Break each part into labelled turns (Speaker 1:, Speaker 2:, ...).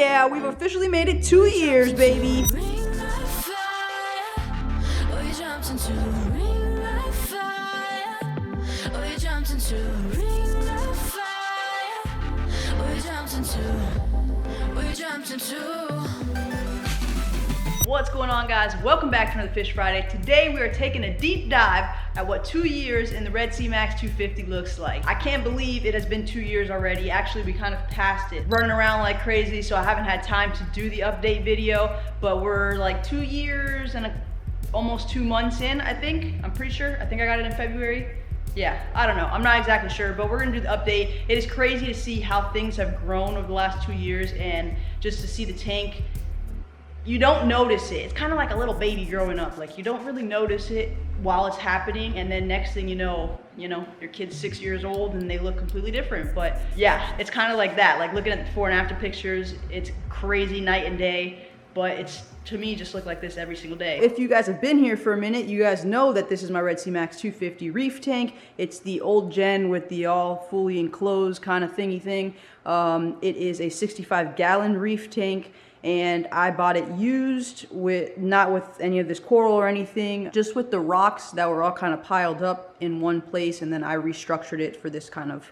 Speaker 1: yeah, we've officially made it 2 years, baby. What's going on, guys? Welcome back to another Fish Friday. Today we are taking a deep dive at what 2 years in the Red Sea Max 250 looks like. I can't believe it has been 2 years already. Actually, we kind of passed it. Running around like crazy, so I haven't had time to do the update video, but we're like 2 years and almost 2 months in, I think. I'm pretty sure. I think I got it in February. Yeah, I don't know. I'm not exactly sure, but we're gonna do the update. It is crazy to see how things have grown over the last 2 years and just to see the tank. You don't notice it. It's kind of like a little baby growing up. Like, you don't really notice it while it's happening, and then next thing you know, your kid's 6 years old and they look completely different. But yeah, it's kind of like that. Like, looking at the before and after pictures, it's crazy night and day, but it's, to me, just look like this every single day. If you guys have been here for a minute, you guys know that this is my Red Sea Max 250 Reef tank. It's the old gen with the all fully enclosed kind of thingy thing. It is a 65-gallon Reef tank, and I bought it used, with not with any of this coral or anything, just with the rocks that were all kind of piled up in one place, and then I restructured it for this kind of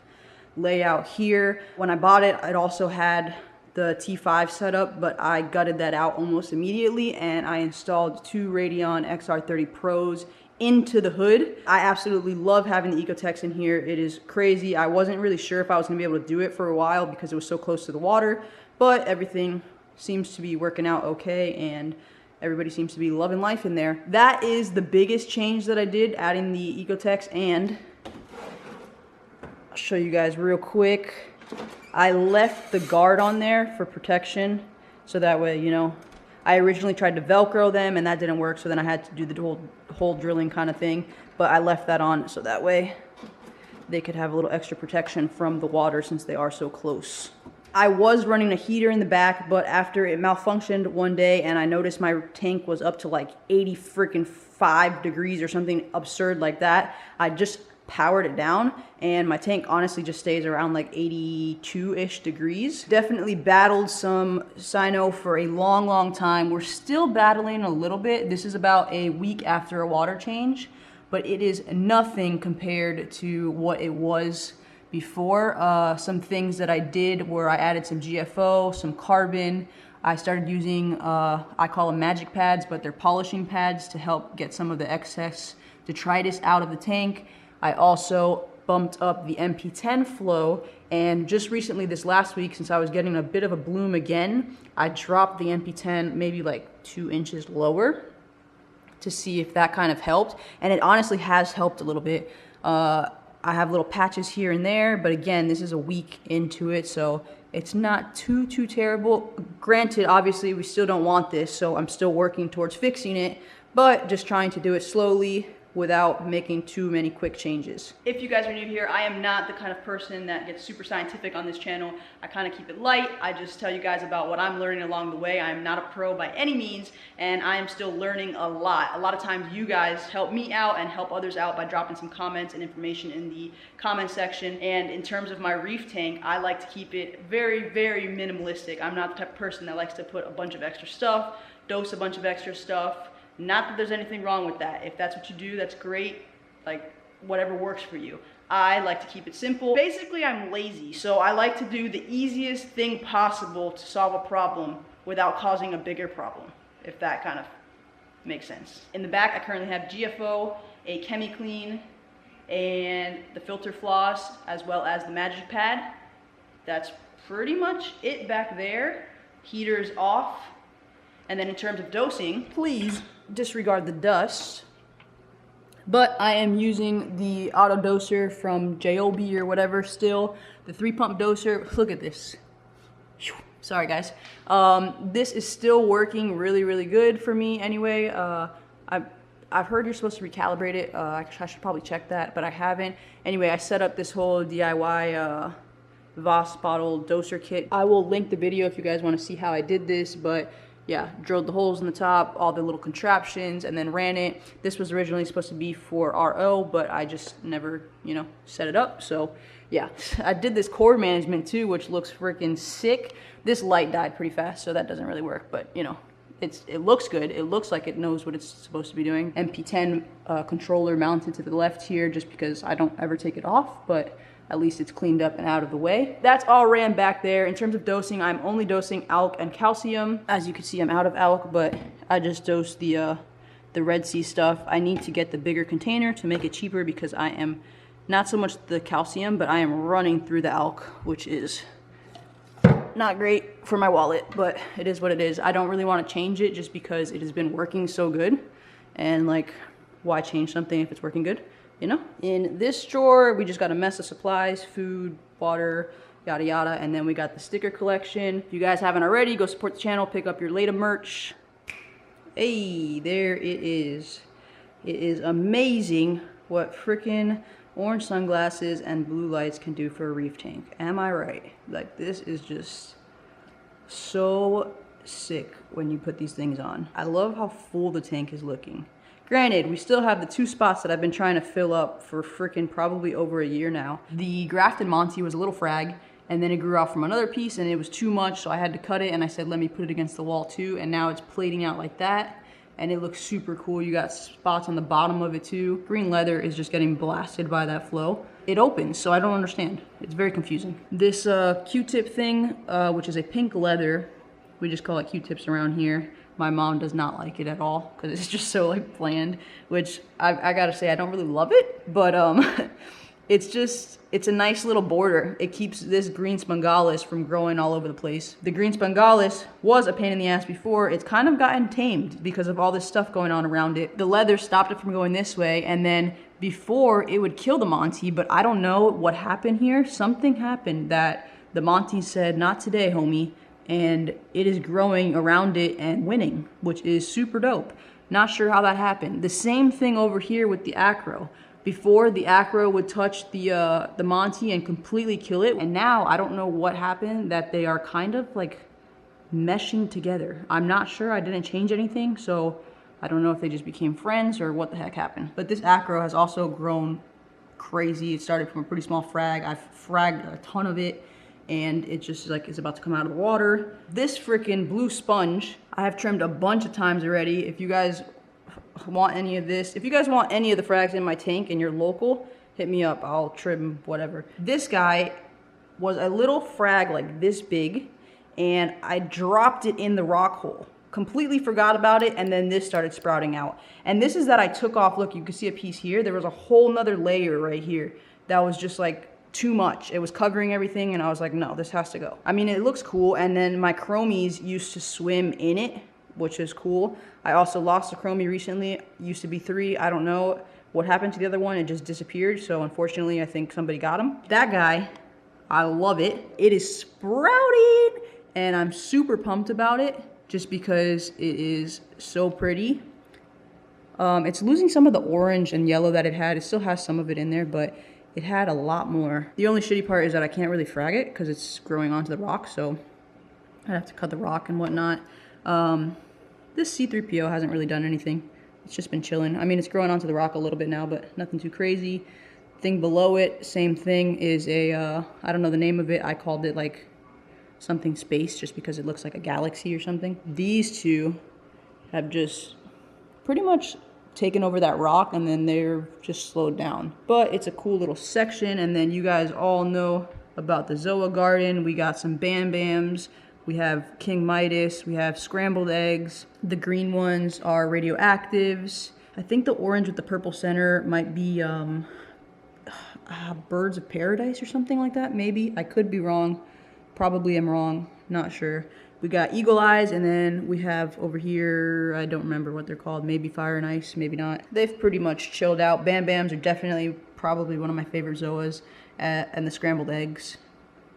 Speaker 1: layout here. When I bought it, it also had the T5 setup, but I gutted that out almost immediately, and I installed 2 Radeon XR30 Pros into the hood. I absolutely love having the Ecotex in here. It is crazy. I wasn't really sure if I was gonna be able to do it for a while because it was so close to the water, but everything seems to be working out okay, and everybody seems to be loving life in there. That is the biggest change that I did, adding the Ecotex, and I'll show you guys real quick. I left the guard on there for protection, so that way, I originally tried to Velcro them and that didn't work, so then I had to do the hole drilling kind of thing, but I left that on so that way they could have a little extra protection from the water since they are so close. I was running a heater in the back, but after it malfunctioned one day and I noticed my tank was up to like 85 degrees or something absurd like that, I just powered it down, and my tank honestly just stays around like 82-ish degrees. Definitely battled some cyano for a long time. We're still battling a little bit. This is about a week after a water change, but it is nothing compared to what it was before. Some things that I did were I added some GFO, some carbon. I started using, I call them magic pads, but they're polishing pads to help get some of the excess detritus out of the tank. I also bumped up the MP10 flow, and just recently, this last week, since I was getting a bit of a bloom again, I dropped the MP10 maybe like 2 inches lower to see if that kind of helped, and it honestly has helped a little bit. I have little patches here and there, but again, this is a week into it, so it's not too terrible. Granted, obviously, we still don't want this, so I'm still working towards fixing it, but just trying to do it slowly without making too many quick changes. If you guys are new here, I am not the kind of person that gets super scientific on this channel. I kind of keep it light. I just tell you guys about what I'm learning along the way. I am not a pro by any means, and I am still learning a lot. A lot of times you guys help me out and help others out by dropping some comments and information in the comment section. And in terms of my Reef tank, I like to keep it very minimalistic. I'm not the type of person that likes to put a bunch of extra stuff, dose a bunch of extra stuff. Not that there's anything wrong with that. If that's what you do, that's great. Like, whatever works for you. I like to keep it simple. Basically, I'm lazy, so I like to do the easiest thing possible to solve a problem without causing a bigger problem, if that kind of makes sense. In the back, I currently have GFO, a ChemiClean, and the filter floss, as well as the magic pad. That's pretty much it back there. Heater's off. And then in terms of dosing, please disregard the dust, but I am using the auto doser from Joby or whatever still, the 3-pump doser. Look at this. Sorry guys. This is still working really good for me anyway. I've heard you're supposed to recalibrate it. I should probably check that, but I haven't. Anyway, I set up this whole DIY Voss bottle doser kit. I will link the video if you guys want to see how I did this, but yeah, drilled the holes in the top, all the little contraptions, and then ran it. This was originally supposed to be for RO, but I just never, set it up. So Yeah, I did this cord management too, which looks freaking sick. This light died pretty fast, so that doesn't really work, but you know, it looks good. It looks like it knows what it's supposed to be doing. MP10 controller mounted to the left here, just because I don't ever take it off, but at least it's cleaned up and out of the way. That's all ran back there. In terms of dosing, I'm only dosing alk and calcium. As you can see, I'm out of alk, but I just dosed the Red Sea stuff. I need to get the bigger container to make it cheaper because I am not so much the calcium, but I am running through the alk, which is not great for my wallet, but it is what it is. I don't really want to change it just because it has been working so good, and like, why change something if it's working good, you know? In this drawer, we just got a mess of supplies, food, water, yada yada, and then we got the sticker collection. If you guys haven't already, go support the channel, pick up your Leda merch. Hey, there it is. It is amazing what freaking orange sunglasses and blue lights can do for a reef tank. Am I right? Like, this is just so sick when you put these things on. I love how full the tank is looking. Granted, we still have the 2 spots that I've been trying to fill up for freaking probably over a year now. The grafted Monty was a little frag, and then it grew out from another piece and it was too much, so I had to cut it, and I said, let me put it against the wall too, and now it's plating out like that. And it looks super cool. You got spots on the bottom of it too. Green leather is just getting blasted by that flow. It opens, so I don't understand. It's very confusing. This Q-tip thing, which is a pink leather, we just call it Q-tips around here. My mom does not like it at all because it's just so like bland, which I gotta say, I don't really love it, but it's a nice little border. It keeps this green spongalis from growing all over the place. The green spongalis was a pain in the ass before. It's kind of gotten tamed because of all this stuff going on around it. The leather stopped it from going this way, and then before it would kill the Monty, but I don't know what happened here. Something happened that the Monty said, not today, homie, and it is growing around it and winning, which is super dope. Not sure how that happened. The same thing over here with the acro. Before, the acro would touch the Monty and completely kill it, and now I don't know what happened, that they are kind of like meshing together. I'm not sure, I didn't change anything, so I don't know if they just became friends or what the heck happened. But this acro has also grown crazy. It started from a pretty small frag. I've fragged a ton of it, and it just like is about to come out of the water. This freaking blue sponge, I have trimmed a bunch of times already. If you guys want any of this, if you guys want any of the frags in my tank and you're local, hit me up, I'll trim whatever. This guy was a little frag like this big, and I dropped it in the rock hole. Completely forgot about it, and then this started sprouting out. And this is that I took off, look, you can see a piece here. There was a whole nother layer right here that was just like too much. It was covering everything, and I was like, no, this has to go. I mean, it looks cool, and then my chromies used to swim in it, which is cool. I also lost a chromie recently. It used to be 3. I don't know what happened to the other one. It just disappeared. So unfortunately, I think somebody got him. That guy, I love it. It is sprouting, and I'm super pumped about it just because it is so pretty. It's losing some of the orange and yellow that it had. It still has some of it in there, but it had a lot more. The only shitty part is that I can't really frag it because it's growing onto the rock, so I'd have to cut the rock and whatnot. This C3PO hasn't really done anything. It's just been chilling. I mean, it's growing onto the rock a little bit now, but nothing too crazy. Thing below it, same thing, is a, I don't know the name of it. I called it like something space just because it looks like a galaxy or something. These two have just pretty much taken over that rock, and then they're just slowed down. But it's a cool little section, and then you guys all know about the Zoa garden. We got some Bam Bams. We have King Midas, we have scrambled eggs. The green ones are radioactives. I think the orange with the purple center might be birds of paradise or something like that, maybe. I could be wrong, probably am wrong, not sure. We got eagle eyes, and then we have over here, I don't remember what they're called, maybe fire and ice, maybe not. They've pretty much chilled out. Bam Bams are definitely probably one of my favorite Zoas, and the scrambled eggs.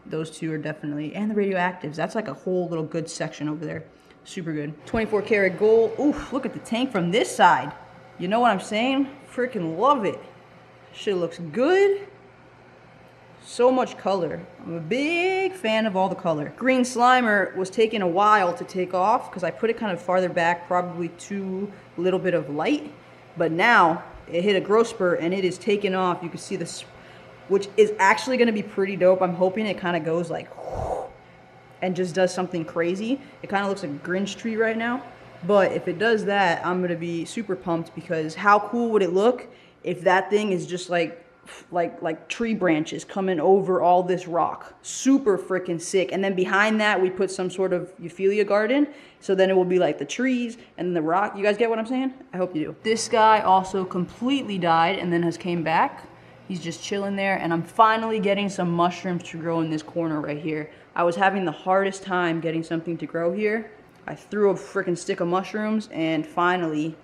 Speaker 1: Those two are definitely, and the radioactives. That's like a whole little good section over there. Super good. 24 karat gold. Oof, look at the tank from this side. You know what I'm saying? Freaking love it. Shit looks good. So much color. I'm a big fan of all the color. Green Slimer was taking a while to take off because I put it kind of farther back, probably too little bit of light. But now it hit a growth spurt and it is taking off. You can see this which is actually going to be pretty dope. I'm hoping it kind of goes like and just does something crazy. It kind of looks like a Grinch tree right now. But if it does that, I'm going to be super pumped, because how cool would it look if that thing is just like tree branches coming over all this rock. Super freaking sick. And then behind that, we put some sort of Euphyllia garden. So then it will be like the trees and the rock. You guys get what I'm saying? I hope you do. This guy also completely died and then has came back. He's just chilling there. And I'm finally getting some mushrooms to grow in this corner right here. I was having the hardest time getting something to grow here. I threw a freaking stick of mushrooms and finally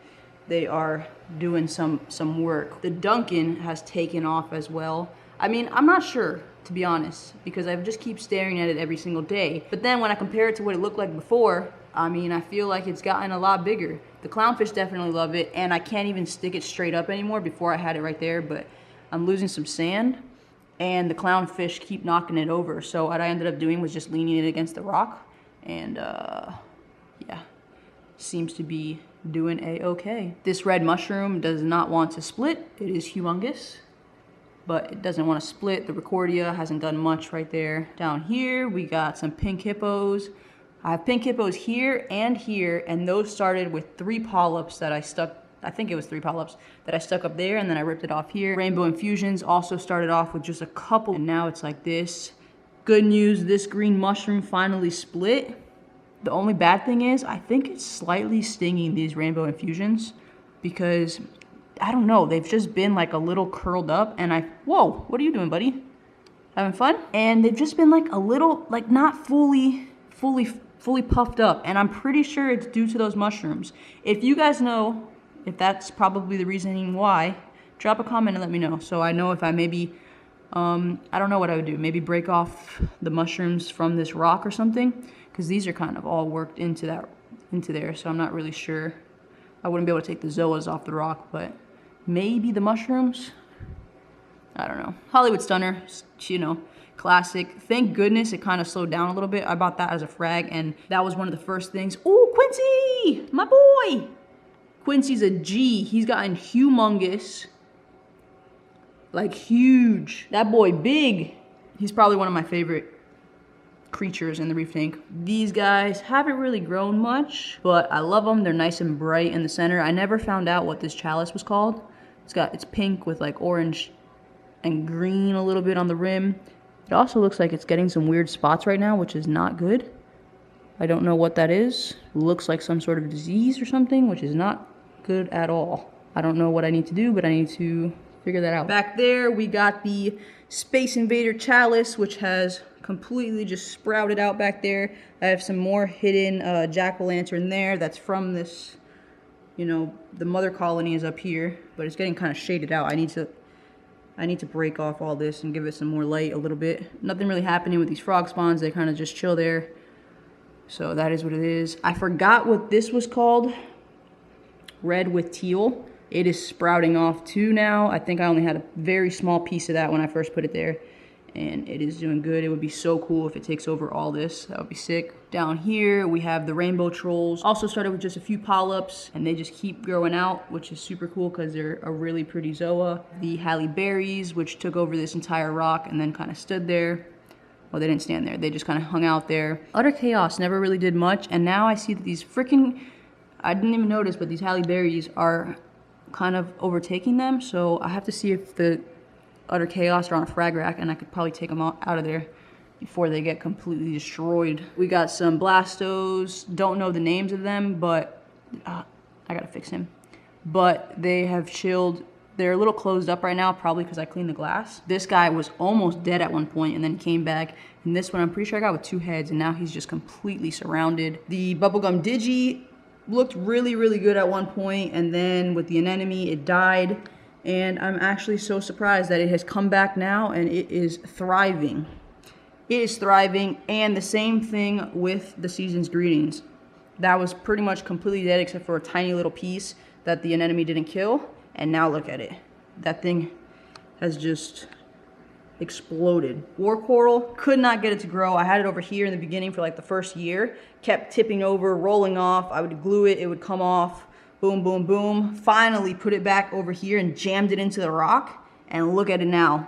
Speaker 1: they are doing some work. The Duncan has taken off as well. I mean, I'm not sure, to be honest, because I just keep staring at it every single day. But then when I compare it to what it looked like before, I mean, I feel like it's gotten a lot bigger. The clownfish definitely love it, and I can't even stick it straight up anymore. Before I had it right there, but I'm losing some sand, and the clownfish keep knocking it over. So what I ended up doing was just leaning it against the rock, and yeah, seems to be doing a-okay. This red mushroom does not want to split. It is humongous, but it doesn't want to split. The Recordia hasn't done much right there. Down here, we got some pink hippos. I have pink hippos here, and those started with 3 polyps that I stuck, I think it was 3 polyps, that I stuck up there, and then I ripped it off here. Rainbow infusions also started off with just a couple, and now it's like this. Good news, this green mushroom finally split. The only bad thing is, I think it's slightly stinging these rainbow infusions, because, I don't know, they've just been like a little curled up, and whoa, what are you doing, buddy? Having fun? And they've just been like a little, like not fully puffed up, and I'm pretty sure it's due to those mushrooms. If you guys know if that's probably the reasoning why, drop a comment and let me know, so I know if I maybe, I don't know what I would do, maybe break off the mushrooms from this rock or something, because these are kind of all worked into there, so I'm not really sure. I wouldn't be able to take the zoas off the rock, but maybe the mushrooms? I don't know. Hollywood Stunner, you know, classic. Thank goodness it kind of slowed down a little bit. I bought that as a frag, and that was one of the first things. Ooh, Quincy! My boy! Quincy's a G. He's gotten humongous. Like, huge. That boy big. He's probably one of my favorite creatures in the reef tank. These guys haven't really grown much, but I love them. They're nice and bright in the center. I never found out what this chalice was called. It's pink with like orange and green a little bit on the rim. It also looks like it's getting some weird spots right now, which is not good. I don't know what that is. Looks like some sort of disease or something, which is not good at all. I don't know what I need to do, but I need to figure that out. Back there, we got the Space Invader chalice, which has completely just sprouted out back there. I have some more hidden jack-o'-lantern there. That's from this, you know, the mother colony is up here, but it's getting kind of shaded out. I need to break off all this and give it some more light a little bit. Nothing really happening with these frog spawns. They kind of just chill there. So that is what it is. I forgot what this was called. Red with teal. It is sprouting off too now. I think I only had a very small piece of that when I first put it there, and it is doing good. It would be so cool if it takes over all this. That would be sick. Down here, we have the rainbow trolls. Also started with just a few polyps, and they just keep growing out, which is super cool because they're a really pretty zoa. The Halle berries, which took over this entire rock and then kind of stood there. Well, they didn't stand there. They just kind of hung out there. Utter Chaos never really did much, and now I see that these freaking, I didn't even notice, but these Halle berries are kind of overtaking them, so I have to see if the Utter Chaos are on a frag rack, and I could probably take them out of there before they get completely destroyed. We got some Blastos. Don't know the names of them, but I gotta fix him. But they have chilled. They're a little closed up right now, probably because I cleaned the glass. This guy was almost dead at one point and then came back. And this one, I'm pretty sure I got with 2 heads, and now he's just completely surrounded. The Bubblegum Digi looked really, really good at one point, and then with the anemone, it died. And I'm actually so surprised that it has come back now, and it is thriving. It is thriving, and the same thing with the Season's Greetings. That was pretty much completely dead except for a tiny little piece that the anemone didn't kill. And now look at it. That thing has just exploded. War Coral, could not get it to grow. I had it over here in the beginning for like the first year. Kept tipping over, rolling off. I would glue it, it would come off. Boom, boom, boom. Finally put it back over here and jammed it into the rock. And look at it now.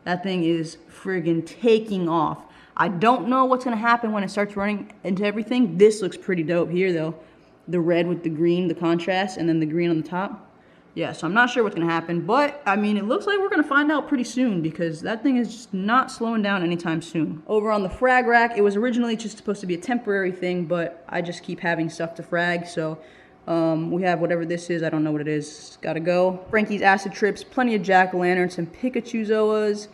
Speaker 1: That thing is friggin' taking off. I don't know what's gonna happen when it starts running into everything. This looks pretty dope here though. The red with the green, the contrast, and then the green on the top. Yeah, so I'm not sure what's gonna happen, but I mean, it looks like we're gonna find out pretty soon because that thing is just not slowing down anytime soon. Over on the frag rack, it was originally just supposed to be a temporary thing, but I just keep having stuff to frag, so we have whatever this is. I don't know what it is. Gotta go. Frankie's acid trips, plenty of jack-o'-lanterns, some Pikachu-zoas,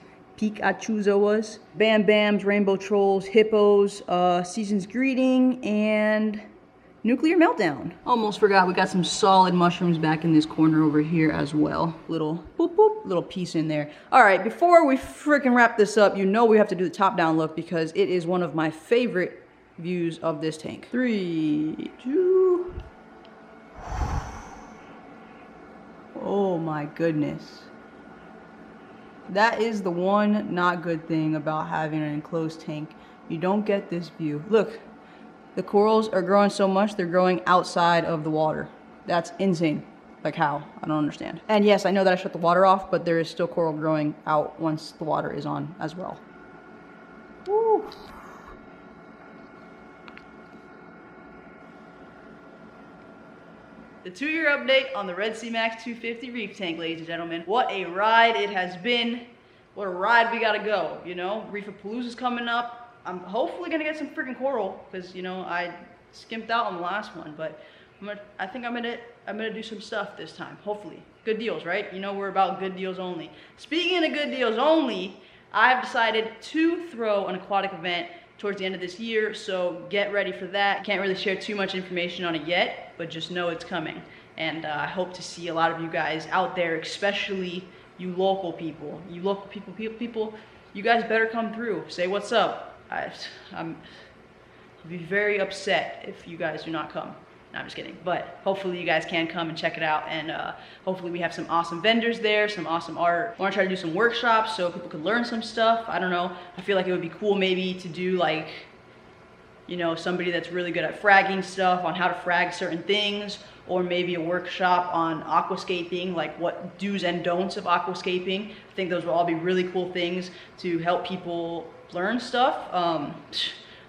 Speaker 1: Bam Bams, rainbow trolls, hippos, season's greeting, and nuclear meltdown. Almost forgot we got some solid mushrooms back in this corner over here as well. Little boop boop, little piece in there. All right, before we freaking wrap this up, you know we have to do the top-down look because it is one of my favorite views of this tank. 3, 2. Oh my goodness. That is the one not good thing about having an enclosed tank. You don't get this view. Look, the corals are growing so much, they're growing outside of the water. That's insane. Like how? I don't understand. And yes, I know that I shut the water off, but there is still coral growing out once the water is on as well. Woo. The 2-year update on the Red Sea Max 250 Reef tank, ladies and gentlemen. What a ride it has been. What a ride we gotta go, you know? Reef-a-Palooza's coming up. I'm hopefully gonna get some freaking coral, because, you know, I skimped out on the last one, but I think I'm gonna do some stuff this time, hopefully. Good deals, right? You know we're about good deals only. Speaking of good deals only, I've decided to throw an aquatic event towards the end of this year, so get ready for that. Can't really share too much information on it yet, but just know it's coming. And I hope to see a lot of you guys out there, especially you local people. You local people, you guys better come through. Say what's up. I'll be very upset if you guys do not come. No, I'm just kidding. But hopefully you guys can come and check it out. And hopefully we have some awesome vendors there, some awesome art. I want to try to do some workshops so people could learn some stuff. I don't know. I feel like it would be cool maybe to do like, you know, somebody that's really good at fragging stuff on how to frag certain things, or maybe a workshop on aquascaping, like what do's and don'ts of aquascaping. I think those will all be really cool things to help people learn stuff.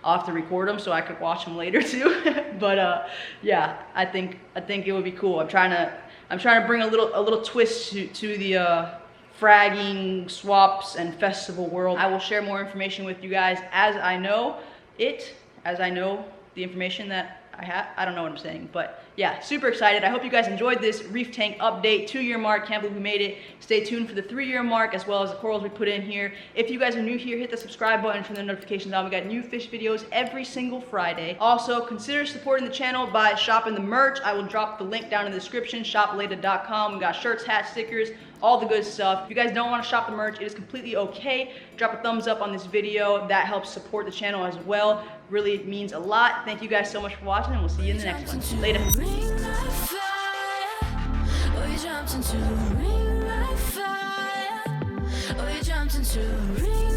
Speaker 1: I'll have to record them so I could watch them later too. But yeah, I think it would be cool. I'm trying to bring a little twist to the fragging, swaps, and festival world. I will share more information with you guys as I know the information that I have. I don't know what I'm saying, but yeah, super excited. I hope you guys enjoyed this reef tank update. 2-year mark, can't believe we made it. Stay tuned for the 3-year mark as well as the corals we put in here. If you guys are new here, hit the subscribe button, turn the notifications on. We got new fish videos every single Friday. Also, consider supporting the channel by shopping the merch. I will drop the link down in the description, shoplada.com. We got shirts, hats, stickers, all the good stuff. If you guys don't want to shop the merch, it is completely okay. Drop a thumbs up on this video. That helps support the channel as well. Really means a lot. Thank you guys so much for watching, and we'll see you in the next one. Later. Jumped into a ring like fire. Oh, you jumped into a ring.